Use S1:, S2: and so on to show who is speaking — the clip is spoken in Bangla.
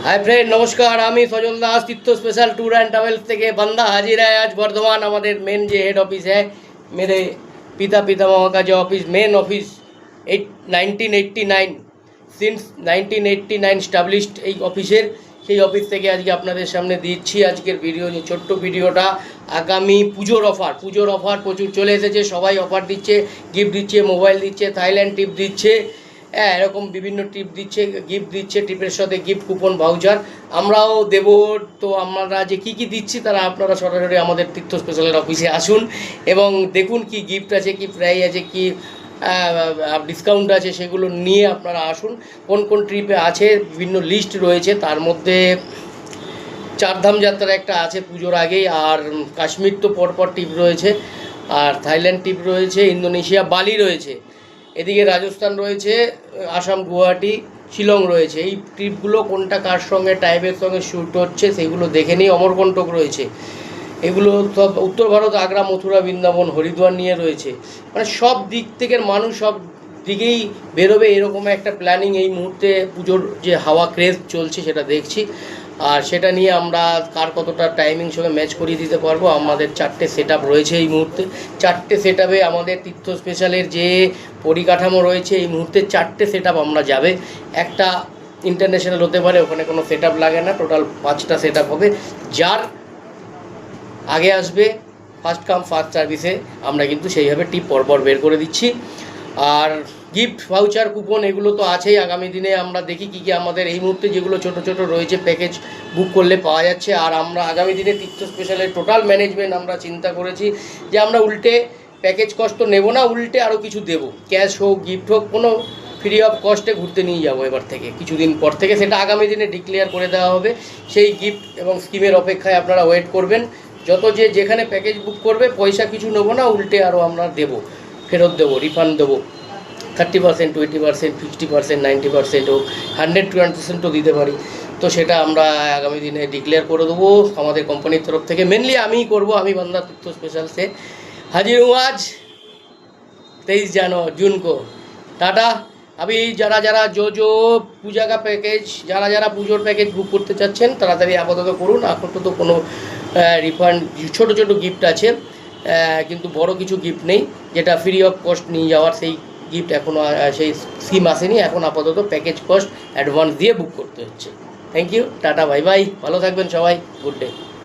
S1: हाय फ्रेंड नमस्कार आमी सजल दास तीर्थ स्पेशल टूर एंड ट्रैवल्स থেকে बंदा हाजिर है आज बर्धमान हमारे मेन जो हेड ऑफिस है मेरे पिता पितामह का जो office main office 1989 since 1989 established এই অফিসের সেই অফিস থেকে আজকে আপনাদের সামনে দিচ্ছি আজকের ভিডিও যে ছোট্ট ভিডিওটা আগামী পুজোর অফার প্রচুর চলে এসেছে সবাই অফার দিচ্ছে গিফট দিচ্ছে মোবাইল দিচ্ছে থাইল্যান্ড টিপ দিচ্ছে হ্যাঁ এরকম বিভিন্ন টিপ দিচ্ছে গিফট দিচ্ছে টিপের সাথে গিফট কুপন ভাউচার আমরাও দেব। তো আমরা যে কী কী দিচ্ছি তারা আপনারা সরাসরি আমাদের তীর্থ স্পেশালের অফিসে আসুন এবং দেখুন কি গিফট আছে কি প্রাইস আছে কি ডিসকাউন্ট আছে সেগুলো নিয়ে আপনারা আসুন। কোন কোন ট্রিপে আছে বিভিন্ন লিস্ট রয়েছে, তার মধ্যে চারধাম যাত্রা একটা আছে পুজোর আগেই, আর কাশ্মীর তো পরপর ট্রিপ রয়েছে, আর থাইল্যান্ড ট্রিপ রয়েছে, ইন্দোনেশিয়া বালি রয়েছে, এদিকে রাজস্থান রয়েছে, আসাম গুয়াহাটি শিলং রয়েছে। এই ট্রিপগুলো কোনটা কার সঙ্গে টাইপের সঙ্গে শ্যুট হচ্ছে সেগুলো দেখে নিই। অমরকণ্টক রয়েছে, এগুলো সব উত্তর ভারত আগ্রা মথুরা বৃন্দাবন হরিদ্বার নিয়ে রয়েছে। মানে সব দিক থেকে মানুষ সব দিকেই বেরোবে এরকম একটা প্ল্যানিং এই মুহূর্তে পুজোর যে হাওয়া ক্রেজ চলছে সেটা দেখছি, আর সেটা নিয়ে আমরা কার কতটা টাইমিং সঙ্গে ম্যাচ করিয়ে দিতে পারবো। আমাদের 4টে সেট আপ রয়েছে এই মুহূর্তে, 4টে সেট আপে আমাদের তীর্থ স্পেশালের যে পরিকাঠামো রয়েছে এই মুহূর্তে 4টে সেট আপ আমরা যাবে। একটা ইন্টারন্যাশনাল হতে পারে, ওখানে কোনো সেট আপ লাগে না, টোটাল 5টা সেট আপ হবে। যার আগে আসবে ফার্স্ট কাম ফার্স্ট সার্ভিসে আমরা কিন্তু সেইভাবে টিপ পরপর বের করে দিচ্ছি। আর গিফট ভাউচার কুপন এগুলো তো আছেই, আগামী দিনে আমরা দেখি কী কী আমাদের এই মুহূর্তে যেগুলো ছোট ছোট রয়েছে প্যাকেজ বুক করলে পাওয়া যাচ্ছে। আর আমরা আগামী দিনে তীর্থ স্পেশালের টোটাল ম্যানেজমেন্ট আমরা চিন্তা করেছি যে আমরা উল্টে প্যাকেজ কস্ট নেব না, উল্টে আরও কিছু দেব, ক্যাশ হোক গিফট হোক কোনো ফ্রি অফ কস্টে ঘুরতে নিয়ে যাবো এবার থেকে, কিছুদিন পর থেকে সেটা আগামী দিনে ডিক্লেয়ার করে দেওয়া হবে। সেই গিফট এবং স্কিমের অপেক্ষায় আপনারা ওয়েট করবেন। যত যে যেখানে প্যাকেজ বুক করবে পয়সা কিছু নেবো না, উল্টে আরও আমরা দেবো, ফেরত দেবো, রিফান্ড দেবো। 30%, 20%, 50%, 90% হোক, 100-200%ও দিতে পারি। তো সেটা আমরা আগামী দিনে ডিক্লেয়ার করে দেবো আমাদের কোম্পানির তরफ থেকে। মেনলি আমিই করবো, আমি বাंदा तीर्थ स्पेशल से हाजिर हूँ आज 23 जून को। टाटा। अभी যারা যারা जो पूजा का पैकेज যারা যারা পুজোর প্যাকেজ বুক করতে চাচ্ছেন তাড়াতাড়ি আপাতত করুন। এখন তো কোনো রিফান্ড ছোটো ছোটো গিফট আছে, কিন্তু বড় কিছু গিফট নেই যেটা ফ্রি অফ কস্ট নিয়ে যাওয়ার, সেই গিফট এখনও সেই স্কিম আসেনি। এখন আপাতত প্যাকেজ কস্ট অ্যাডভান্স দিয়ে বুক করতে হচ্ছে। Thank you, tata, bye bye, ভালো থাকবেন সবাই, গুড ডে।